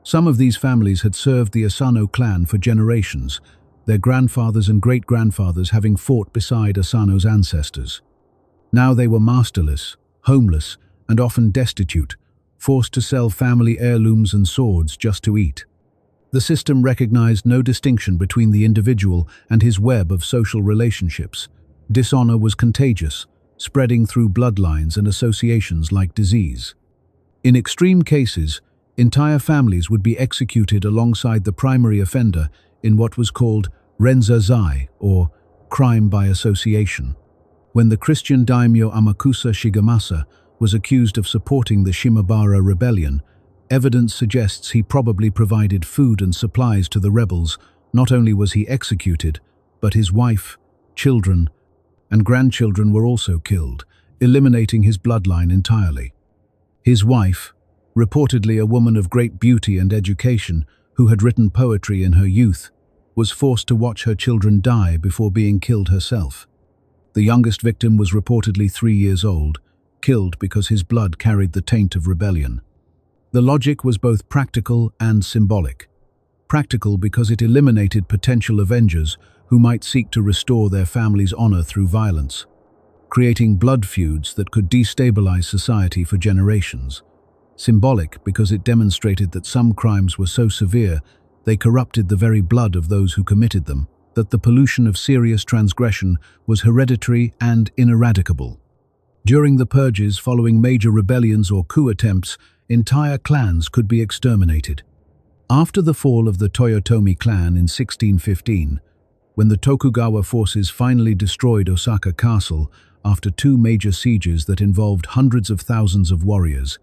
Some of these families had served the Asano clan for generations, their grandfathers and great-grandfathers having fought beside Asano's ancestors. Now they were masterless, homeless, and often destitute, forced to sell family heirlooms and swords just to eat. The system recognized no distinction between the individual and his web of social relationships. Dishonor was contagious, spreading through bloodlines and associations like disease. In extreme cases, entire families would be executed alongside the primary offender in what was called renzazai, or crime by association. When the Christian daimyo Amakusa Shigemasa was accused of supporting the Shimabara rebellion, evidence suggests he probably provided food and supplies to the rebels. Not only was he executed, but his wife, children, and grandchildren were also killed, eliminating his bloodline entirely. His wife, reportedly a woman of great beauty and education who had written poetry in her youth, was forced to watch her children die before being killed herself. The youngest victim was reportedly 3 years old, killed because his blood carried the taint of rebellion. The logic was both practical and symbolic. Practical because it eliminated potential avengers who might seek to restore their family's honor through violence, creating blood feuds that could destabilize society for generations. Symbolic because it demonstrated that some crimes were so severe they corrupted the very blood of those who committed them, that the pollution of serious transgression was hereditary and ineradicable. During the purges following major rebellions or coup attempts, entire clans could be exterminated. After the fall of the Toyotomi clan in 1615, when the Tokugawa forces finally destroyed Osaka Castle after 2 major sieges that involved hundreds of thousands of warriors,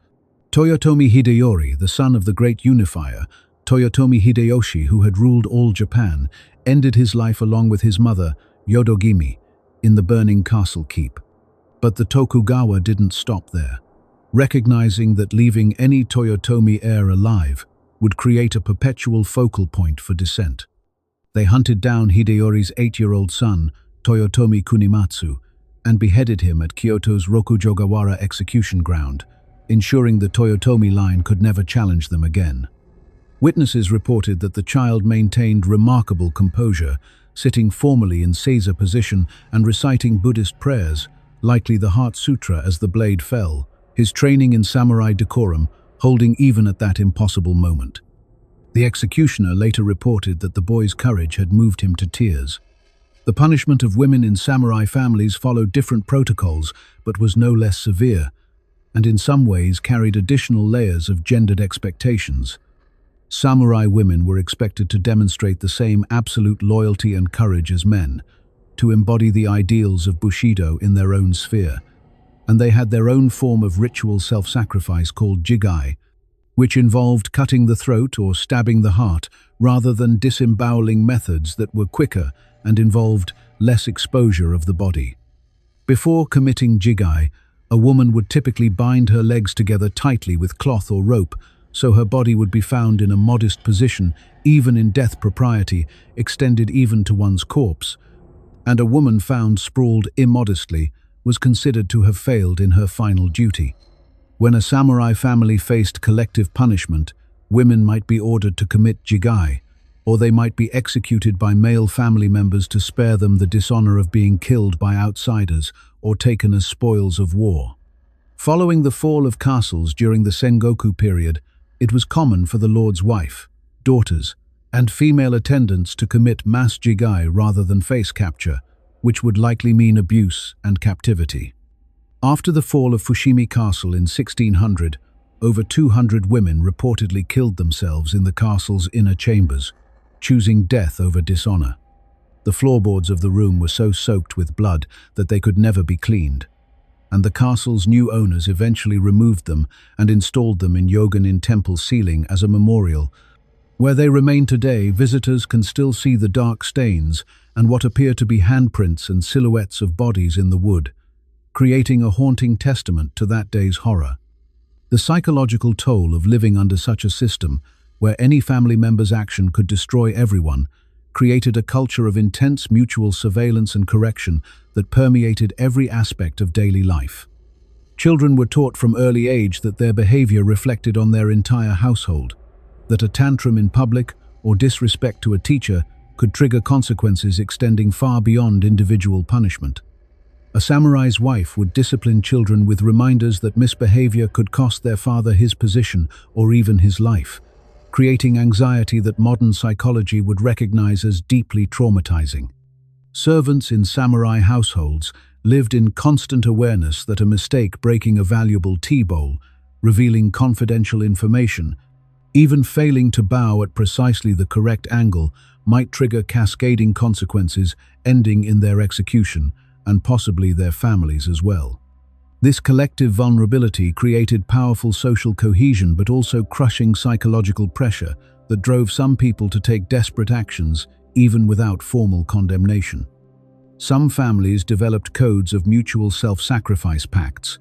Toyotomi Hideyori, the son of the great unifier, Toyotomi Hideyoshi, who had ruled all Japan, ended his life along with his mother, Yodogimi, in the burning castle keep. But the Tokugawa didn't stop there. Recognizing that leaving any Toyotomi heir alive would create a perpetual focal point for dissent, they hunted down Hideyori's 8-year-old son, Toyotomi Kunimatsu, and beheaded him at Kyoto's Rokujogawara execution ground, ensuring the Toyotomi line could never challenge them again. Witnesses reported that the child maintained remarkable composure, sitting formally in seiza position and reciting Buddhist prayers, likely the Heart Sutra as the blade fell, his training in samurai decorum holding even at that impossible moment. The executioner later reported that the boy's courage had moved him to tears. The punishment of women in samurai families followed different protocols but was no less severe, and in some ways carried additional layers of gendered expectations. Samurai women were expected to demonstrate the same absolute loyalty and courage as men, to embody the ideals of Bushido in their own sphere, and they had their own form of ritual self-sacrifice called jigai, which involved cutting the throat or stabbing the heart rather than disemboweling methods that were quicker and involved less exposure of the body. Before committing jigai, a woman would typically bind her legs together tightly with cloth or rope, so her body would be found in a modest position, even in death propriety, extended even to one's corpse, and a woman found sprawled immodestly was considered to have failed in her final duty. When a samurai family faced collective punishment, women might be ordered to commit jigai, or they might be executed by male family members to spare them the dishonor of being killed by outsiders or taken as spoils of war. Following the fall of castles during the Sengoku period, it was common for the lord's wife, daughters, and female attendants to commit mass jigai rather than face capture, which would likely mean abuse and captivity. After the fall of Fushimi Castle in 1600, over 200 women reportedly killed themselves in the castle's inner chambers, choosing death over dishonor. The floorboards of the room were so soaked with blood that they could never be cleaned, and the castle's new owners eventually removed them and installed them in Yogan-in temple ceiling as a memorial. Where they remain today, visitors can still see the dark stains and what appear to be handprints and silhouettes of bodies in the wood, creating a haunting testament to that day's horror. The psychological toll of living under such a system, where any family member's action could destroy everyone, created a culture of intense mutual surveillance and correction that permeated every aspect of daily life. Children were taught from early age that their behavior reflected on their entire household. that a tantrum in public or disrespect to a teacher could trigger consequences extending far beyond individual punishment. A samurai's wife would discipline children with reminders that misbehavior could cost their father his position or even his life, creating anxiety that modern psychology would recognize as deeply traumatizing. Servants in samurai households lived in constant awareness that a mistake breaking a valuable tea bowl, revealing confidential information, even failing to bow at precisely the correct angle, might trigger cascading consequences ending in their execution, and possibly their families as well. This collective vulnerability created powerful social cohesion but also crushing psychological pressure that drove some people to take desperate actions even without formal condemnation. Some families developed codes of mutual self-sacrifice pacts.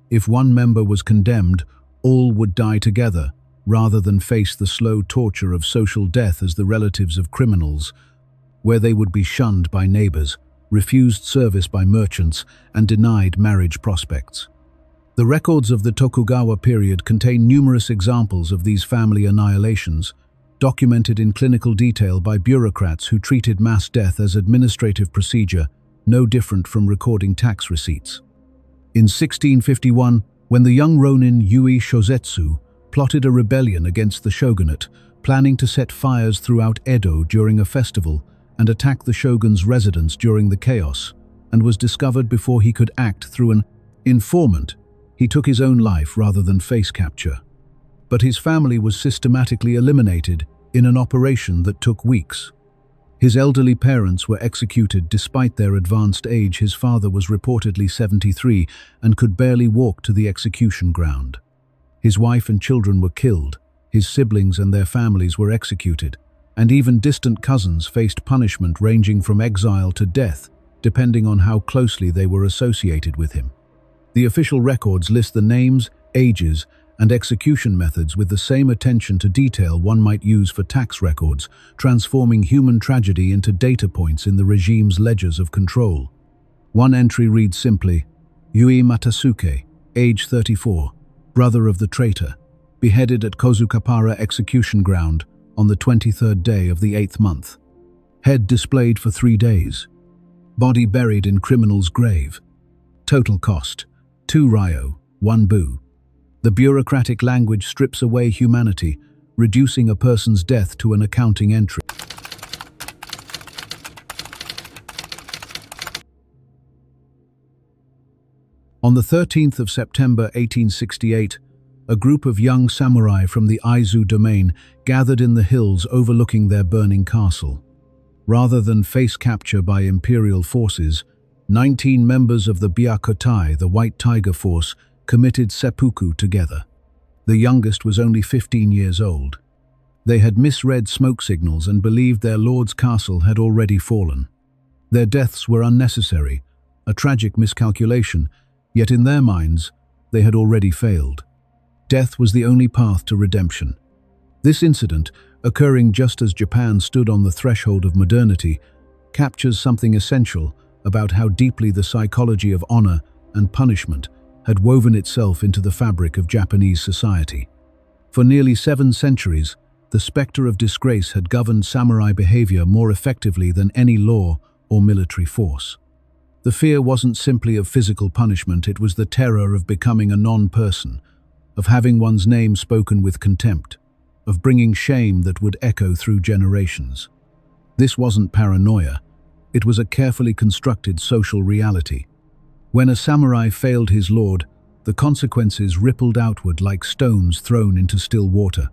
If one member was condemned, all would die together, rather than face the slow torture of social death as the relatives of criminals, where they would be shunned by neighbors, refused service by merchants, and denied marriage prospects. The records of the Tokugawa period contain numerous examples of these family annihilations, documented in clinical detail by bureaucrats who treated mass death as administrative procedure, no different from recording tax receipts. In 1651, when the young ronin Yui Shozetsu plotted a rebellion against the shogunate, planning to set fires throughout Edo during a festival and attack the shogun's residence during the chaos, and was discovered before he could act through an informant, he took his own life rather than face capture. But his family was systematically eliminated in an operation that took weeks. His elderly parents were executed despite their advanced age. His father was reportedly 73 and could barely walk to the execution ground. His wife and children were killed, his siblings and their families were executed, and even distant cousins faced punishment ranging from exile to death, depending on how closely they were associated with him. The official records list the names, ages, and execution methods with the same attention to detail one might use for tax records, transforming human tragedy into data points in the regime's ledgers of control. One entry reads simply, Yui Matasuke, age 34, brother of the traitor, beheaded at Kozukapara execution ground on the 23rd day of the 8th month. Head displayed for 3 days. Body buried in criminal's grave. Total cost, 2 ryo, 1 bu. The bureaucratic language strips away humanity, reducing a person's death to an accounting entry. On the 13th of September 1868, a group of young samurai from the Aizu domain gathered in the hills overlooking their burning castle. Rather than face capture by imperial forces, 19 members of the Byakutai, the White Tiger Force, committed seppuku together. The youngest was only 15 years old. They had misread smoke signals and believed their lord's castle had already fallen. Their deaths were unnecessary, a tragic miscalculation, yet in their minds, they had already failed. Death was the only path to redemption. This incident, occurring just as Japan stood on the threshold of modernity, captures something essential about how deeply the psychology of honor and punishment had woven itself into the fabric of Japanese society. For nearly 7 centuries, the specter of disgrace had governed samurai behavior more effectively than any law or military force. The fear wasn't simply of physical punishment, it was the terror of becoming a non-person, of having one's name spoken with contempt, of bringing shame that would echo through generations. This wasn't paranoia, it was a carefully constructed social reality. When a samurai failed his lord, the consequences rippled outward like stones thrown into still water.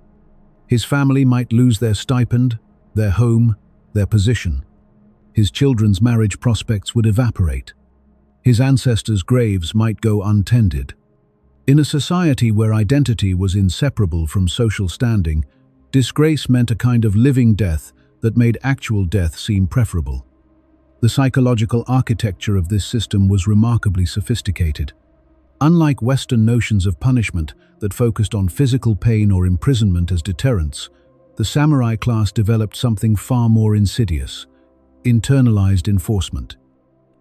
His family might lose their stipend, their home, their position. His children's marriage prospects would evaporate. His ancestors' graves might go untended. In a society where identity was inseparable from social standing, disgrace meant a kind of living death that made actual death seem preferable. The psychological architecture of this system was remarkably sophisticated. Unlike Western notions of punishment that focused on physical pain or imprisonment as deterrents, the samurai class developed something far more insidious: internalized enforcement.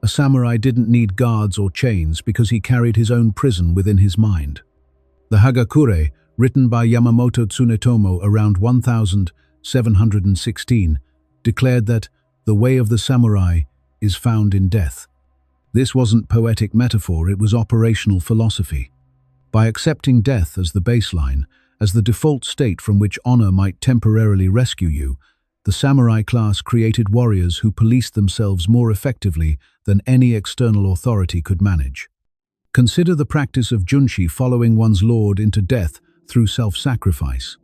A samurai didn't need guards or chains because he carried his own prison within his mind. The hagakure, written by Yamamoto Tsunetomo around 1716, declared that the way of the samurai is found in death. This wasn't poetic metaphor, it was operational philosophy. By accepting death as the baseline, as the default state from which honor might temporarily rescue you, the samurai class created warriors who policed themselves more effectively than any external authority could manage. Consider the practice of junshi, following one's lord into death through self-sacrifice.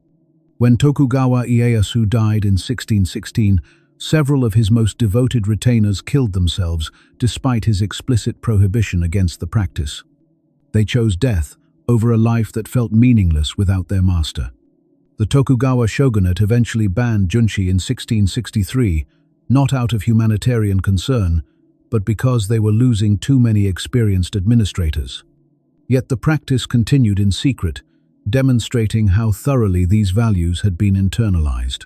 When Tokugawa Ieyasu died in 1616, several of his most devoted retainers killed themselves despite his explicit prohibition against the practice. They chose death over a life that felt meaningless without their master. The Tokugawa shogunate eventually banned junshi in 1663, not out of humanitarian concern, but because they were losing too many experienced administrators. Yet the practice continued in secret, demonstrating how thoroughly these values had been internalized.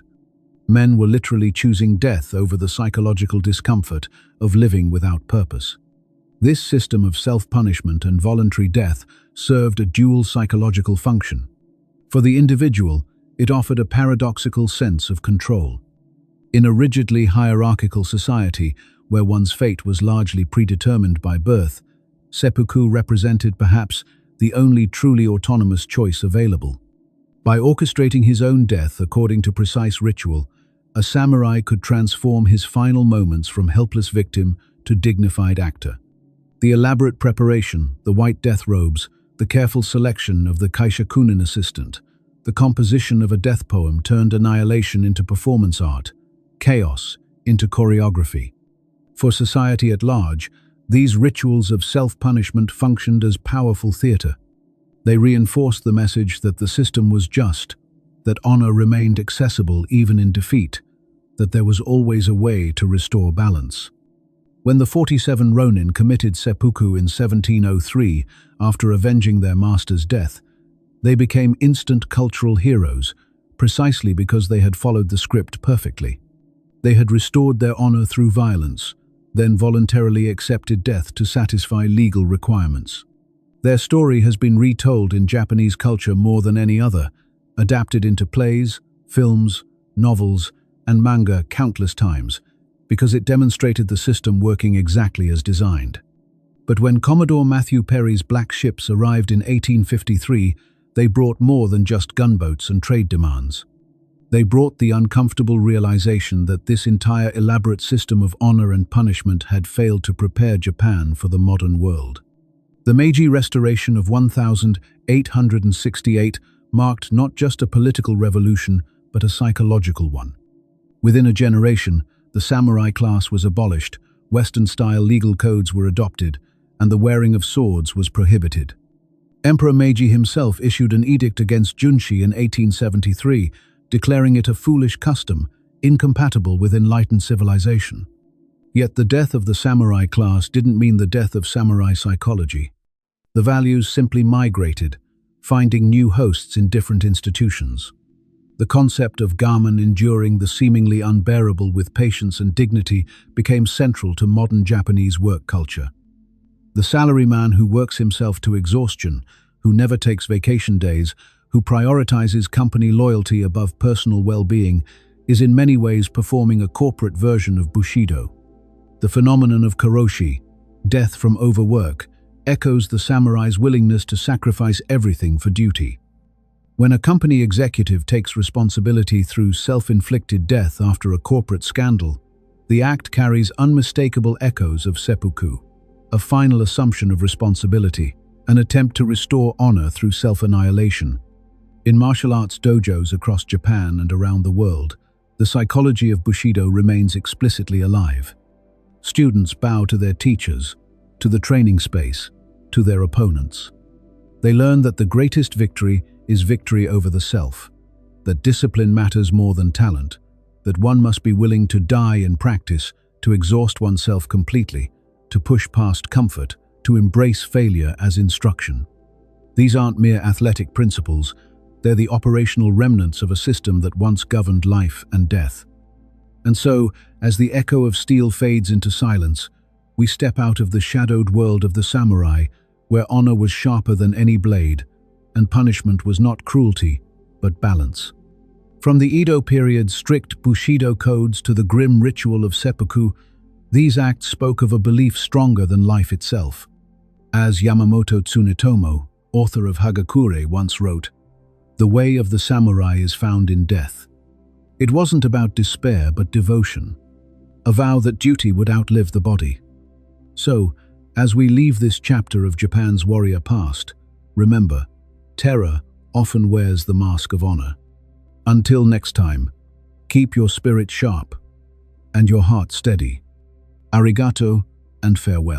Men were literally choosing death over the psychological discomfort of living without purpose. This system of self-punishment and voluntary death served a dual psychological function. For the individual, it offered a paradoxical sense of control. In a rigidly hierarchical society, where one's fate was largely predetermined by birth, seppuku represented perhaps the only truly autonomous choice available. By orchestrating his own death according to precise ritual, a samurai could transform his final moments from helpless victim to dignified actor. The elaborate preparation, the white death robes, the careful selection of the kaishakunin assistant, the composition of a death poem turned annihilation into performance art, chaos into choreography. For society at large, these rituals of self-punishment functioned as powerful theater. They reinforced the message that the system was just, that honor remained accessible even in defeat, that there was always a way to restore balance. When the 47 Ronin committed seppuku in 1703 after avenging their master's death, they became instant cultural heroes, precisely because they had followed the script perfectly. They had restored their honor through violence, then voluntarily accepted death to satisfy legal requirements. Their story has been retold in Japanese culture more than any other, adapted into plays, films, novels, and manga countless times, because it demonstrated the system working exactly as designed. But when Commodore Matthew Perry's black ships arrived in 1853, they brought more than just gunboats and trade demands. They brought the uncomfortable realization that this entire elaborate system of honor and punishment had failed to prepare Japan for the modern world. The Meiji Restoration of 1868 marked not just a political revolution, but a psychological one. Within a generation, the samurai class was abolished, Western-style legal codes were adopted, and the wearing of swords was prohibited. Emperor Meiji himself issued an edict against junshi in 1873, declaring it a foolish custom, incompatible with enlightened civilization. Yet the death of the samurai class didn't mean the death of samurai psychology. The values simply migrated, finding new hosts in different institutions. The concept of gamen, enduring the seemingly unbearable with patience and dignity, became central to modern Japanese work culture. The salaryman who works himself to exhaustion, who never takes vacation days, who prioritizes company loyalty above personal well-being, is in many ways performing a corporate version of Bushido. The phenomenon of karoshi, death from overwork, echoes the samurai's willingness to sacrifice everything for duty. When a company executive takes responsibility through self-inflicted death after a corporate scandal, the act carries unmistakable echoes of seppuku, a final assumption of responsibility, an attempt to restore honor through self-annihilation. In martial arts dojos across Japan and around the world, the psychology of Bushido remains explicitly alive. Students bow to their teachers, to the training space, to their opponents. They learn that the greatest victory is victory over the self, that discipline matters more than talent, that one must be willing to die in practice, to exhaust oneself completely, to push past comfort, to embrace failure as instruction. These aren't mere athletic principles, they're the operational remnants of a system that once governed life and death. And so, as the echo of steel fades into silence, we step out of the shadowed world of the samurai, where honor was sharper than any blade, and punishment was not cruelty, but balance. From the Edo period's strict Bushido codes to the grim ritual of seppuku, these acts spoke of a belief stronger than life itself. As Yamamoto Tsunetomo, author of Hagakure, once wrote, "The way of the samurai is found in death." It wasn't about despair but devotion, a vow that duty would outlive the body. So, as we leave this chapter of Japan's warrior past, remember, terror often wears the mask of honor. Until next time, keep your spirit sharp and your heart steady. Arigato and farewell.